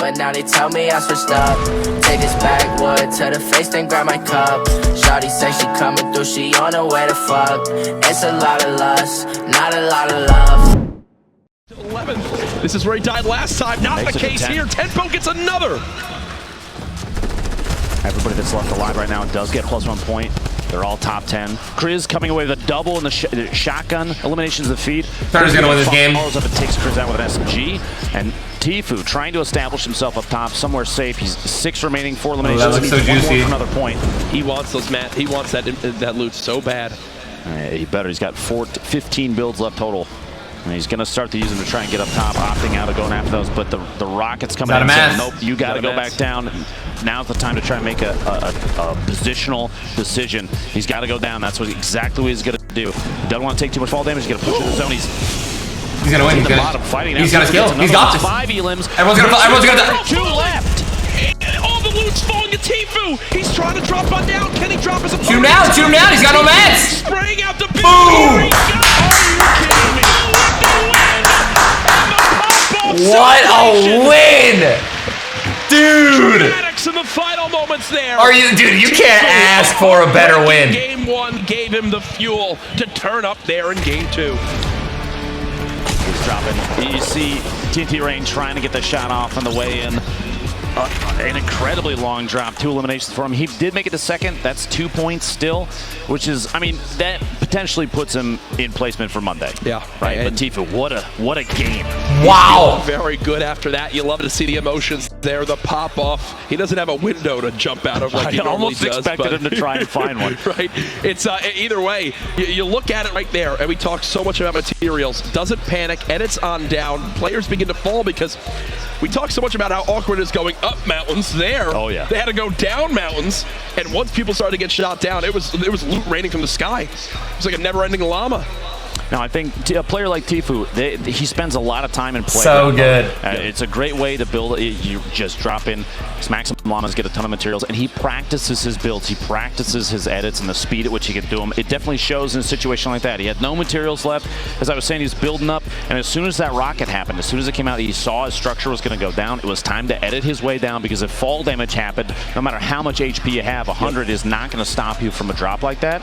but now they tell me I switched up. Take this backwood to the face, then grab my cup. Shawty say she coming through, she on her way to fuck. It's a lot of lust, not a lot of love. 11th. This is where he died last time. Not the case here. Tempo gets another. Everybody that's left alive right now does get +1 point. They're all top 10. Kriz coming away with a double in the shotgun. Eliminations of the feed. Thunder's gonna win this game. Follows up and takes Kriz out with an SMG. And TFUE trying to establish himself up top, somewhere safe. He's 6 remaining, 4 eliminations. Oh, that looks so juicy. For another point. He wants those, Matt. He wants that loot so bad. He better. He's got 15 builds left total. And he's going to start to use them to try and get up top, opting out of going after those. But the rockets coming in. Nope, you got to go back down. Now's the time to try and make a positional decision. He's got to go down. That's exactly what he's going to do. Doesn't want to take too much fall damage. He's going to push in the zone. He's going to win. He's bottom fighting. He's got a skill. He's got this. 5 elims. Everyone's going to 2 left. All the loot's falling to TFUE. He's trying to drop one down. Can he drop his opponent? Shoot him down. Shoot him down. He's got no mats. Spraying out the building. Boom. What a win! Dude! In the final moments there. Are you, dude, you can't ask for a better win. Game 1 gave him the fuel to turn up there in game 2. He's dropping. You see TNT Rain trying to get the shot off on the way in. An incredibly long drop, 2 eliminations for him. He did make it to second. That's 2 points still, which is, I mean, that potentially puts him in placement for Monday. Yeah. Right. But TFUE, what a game. Wow. Very good after that. You love to see the emotions there, the pop off. He doesn't have a window to jump out of like he normally does. I almost expected him to try and find one. Right. It's either way, you look at it right there, and we talk so much about materials. Doesn't panic, and it's on down. Players begin to fall because we talk so much about how awkward it is going up mountains there. Oh yeah. They had to go down mountains, and once people started to get shot down, it was loot raining from the sky. It was like a never-ending llama. Now, I think a player like TFUE, he spends a lot of time in play. So good. It's a great way to build it. You just drop in. His maximum llamas get a ton of materials, and he practices his builds. He practices his edits and the speed at which he can do them. It definitely shows in a situation like that. He had no materials left. As I was saying, he's building up, and as soon as that rocket happened, as soon as it came out, he saw his structure was going to go down. It was time to edit his way down, because if fall damage happened, no matter how much HP you have, 100 is not going to stop you from a drop like that.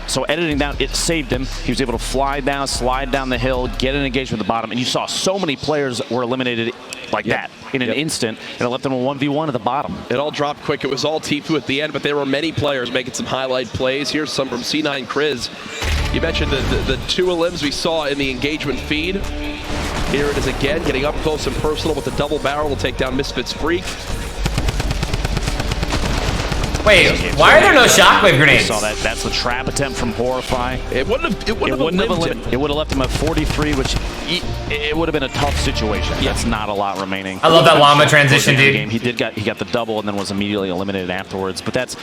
So editing down, it saved him. He was able to fly down, slide down the hill, get an engagement at the bottom, and you saw so many players were eliminated like that in an instant, and it left them a 1v1 at the bottom. It all dropped quick. It was all TFUE at the end, but there were many players making some highlight plays. Here's some from C9 Kriz. You mentioned the 2 elims we saw in the engagement feed. Here it is again, getting up close and personal with the double barrel. Will take down Misfits Freak. Wait, why are there no shockwave grenades? Saw that. That's the trap attempt from Horrify. It wouldn't have It would have left him at 43, which it would have been a tough situation. Yeah. That's not a lot remaining. I love that llama transition, dude. Game. He got the double and then was immediately eliminated afterwards. But that's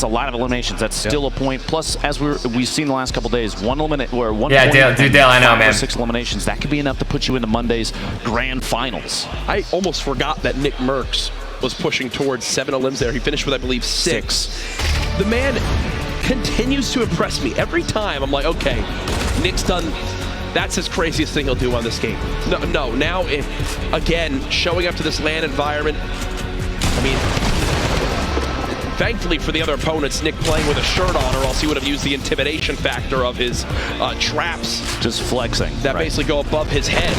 a lot of eliminations. That's still a point. Plus, as we've seen the last couple days, one eliminate or one. Yeah, Dale, I know, man. 6 eliminations. That could be enough to put you into Monday's grand finals. I almost forgot that Nick Merckx was pushing towards 7 elims there. He finished with, I believe, 6. The man continues to impress me. Every time I'm like, okay, Nick's done, that's his craziest thing he'll do on this game. No, now, again, showing up to this LAN environment, I mean, thankfully for the other opponents, Nick playing with a shirt on, or else he would have used the intimidation factor of his traps. Just flexing. That basically go above his head.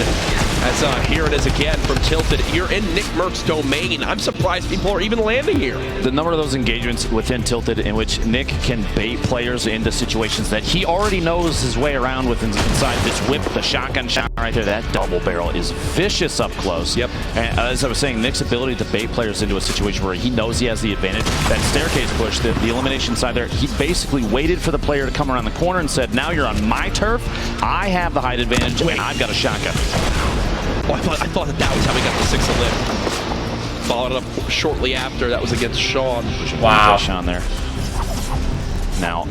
As here it is again from Tilted. You're in Nick Merck's domain. I'm surprised people are even landing here. The number of those engagements within Tilted in which Nick can bait players into situations that he already knows his way around with inside this whip, the shotgun shot right there. That double barrel is vicious up close. Yep. And as I was saying, Nick's ability to bait players into a situation where he knows he has the advantage. That staircase push, the elimination side there, he basically waited for the player to come around the corner and said, now you're on my turf. I have the height advantage, and I've got a shotgun. Oh, I thought that was how we got the 6th elim. Followed it up shortly after. That was against Sean. Wow. Sean there. Now,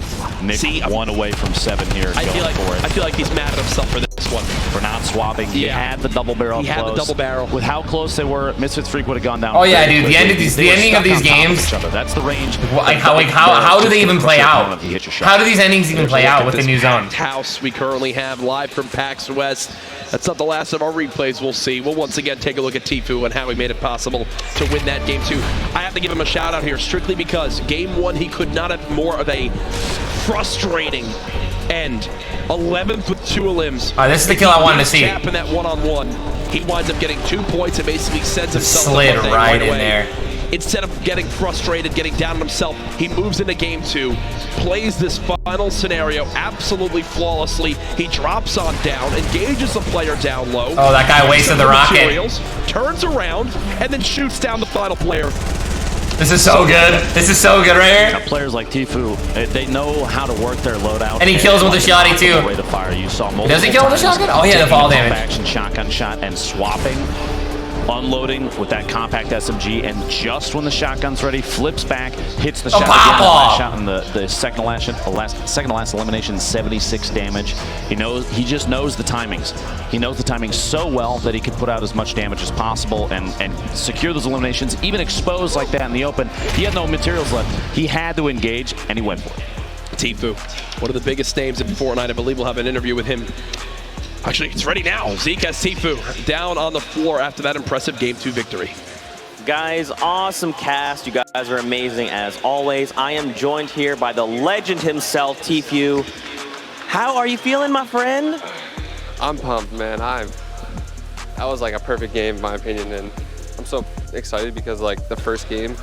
Nick 1 away from 7 here. I feel like he's mad at himself for this one. For not swapping. He had the double barrel. He had the double barrel. With how close they were, Misfits Freak would have gone down. Oh yeah, dude. The ending of these games. That's the range. How do they even play out? How do these endings even play out with the new zone? House we currently have live from PAX West. That's not the last of our replays. We'll see. We'll once again take a look at TFUE and how he made it possible to win that game 2. I have to give him a shout out here strictly because game 1 he could not have more of a frustrating end. 11th with 2 limbs. This is the kill I wanted to see. Cap in that one-on-one. He winds up getting 2 points and basically sends himself slid up right in away. there. Instead of getting frustrated, getting down on himself, he moves into game 2, plays this final scenario absolutely flawlessly. He drops on down, engages the player down low. Oh, that guy wasted the rocket. Turns around, and then shoots down the final player. This is so good. This is so good right here. Now, players like TFUE, they know how to work their loadout. And he kills him with a shotty too. The fire. You saw Does he kill with a shotgun? Oh, yeah, the fall damage. Action shotgun shot and swapping, unloading with that compact SMG, and just when the shotgun's ready, flips back, hits the shot again. Last shot in the second to last elimination, 76 damage. He just knows the timings. He knows the timings so well that he can put out as much damage as possible and secure those eliminations, even exposed like that in the open. He had no materials left. He had to engage, and he went for it. TFUE, one of the biggest names in Fortnite. I believe we'll have an interview with him. Actually, it's ready now. Zeke has TFUE down on the floor after that impressive Game 2 victory. Guys, awesome cast. You guys are amazing as always. I am joined here by the legend himself, TFUE. How are you feeling, my friend? I'm pumped, man. That was like a perfect game, in my opinion, and I'm so excited because like the first game,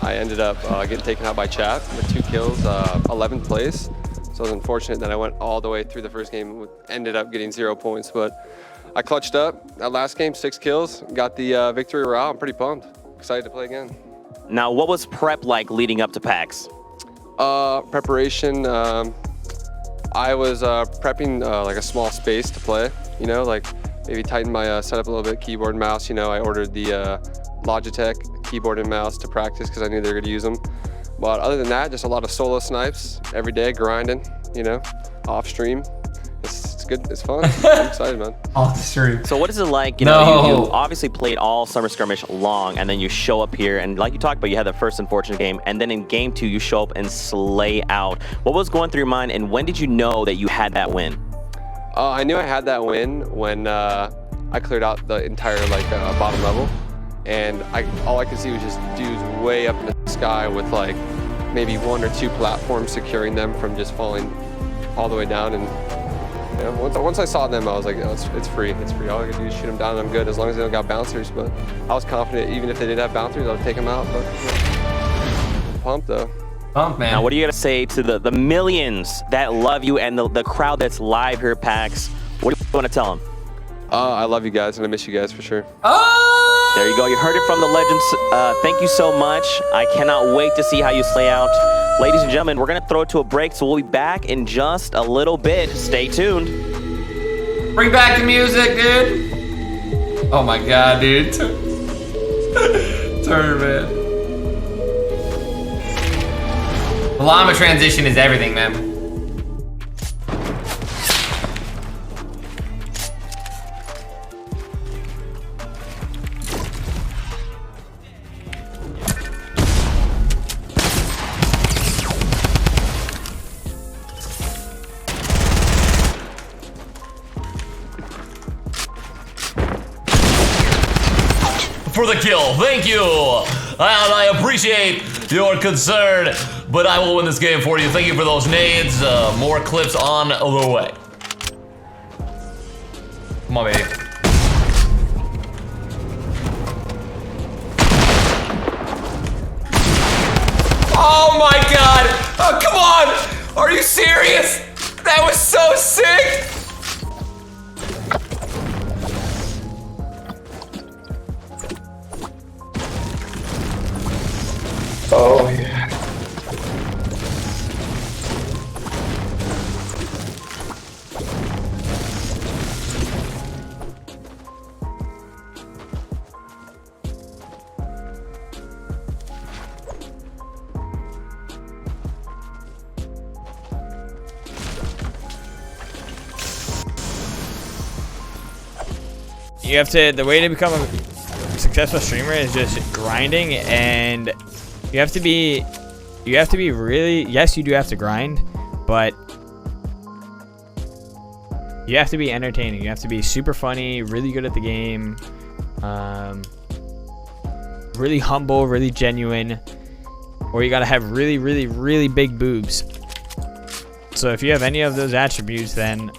I ended up getting taken out by chat with 2 kills, 11th place. So it was unfortunate that I went all the way through the first game, ended up getting 0 points, but I clutched up. That last game, 6 kills, got the victory royale. I'm pretty pumped. Excited to play again. Now, what was prep like leading up to PAX? Preparation, I was prepping like a small space to play, like maybe tighten my setup a little bit, keyboard and mouse. I ordered the Logitech keyboard and mouse to practice because I knew they were going to use them. But other than that, just a lot of solo snipes every day, grinding, off stream. It's good, it's fun. I'm excited, man. Off the stream. So what is it like, you obviously played all Summer Skirmish long, and then you show up here, and like you talked about, you had the first unfortunate game, and then in game 2, you show up and slay out. What was going through your mind, and when did you know that you had that win? I knew I had that win when I cleared out the entire bottom level. And all I could see was just dudes way up in the sky with like maybe 1 or 2 platforms securing them from just falling all the way down. And once I saw them, I was like, oh, it's free. It's free. All I could do is shoot them down and I'm good as long as they don't got bouncers. But I was confident even if they did have bouncers, I would take them out. But pumped though. Pumped, man. Now, what are you going to say to the millions that love you and the crowd that's live here at PAX? What do you want to tell them? I love you guys and I miss you guys for sure. There you go. You heard it from the legends. Thank you so much. I cannot wait to see how you slay out. Ladies and gentlemen, we're going to throw it to a break, so we'll be back in just a little bit. Stay tuned. Bring back the music, dude. Oh my god, dude. Turn, man. The llama transition is everything, man. For the kill, thank you, and I appreciate your concern, but I will win this game for you. Thank you for those nades. More clips on the way. Come on, baby. Oh my god! Oh, come on! Are you serious? That was so sick! Oh yeah. You have to, the way to become a successful streamer is just grinding, and you have to be really, yes, you do have to grind, but You have to be entertaining. You have to be super funny, really good at the game, really humble, really genuine, or you gotta have really, really, really big boobs. So if you have any of those attributes, then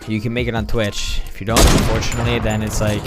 you can make it on Twitch. If you don't, unfortunately, then it's like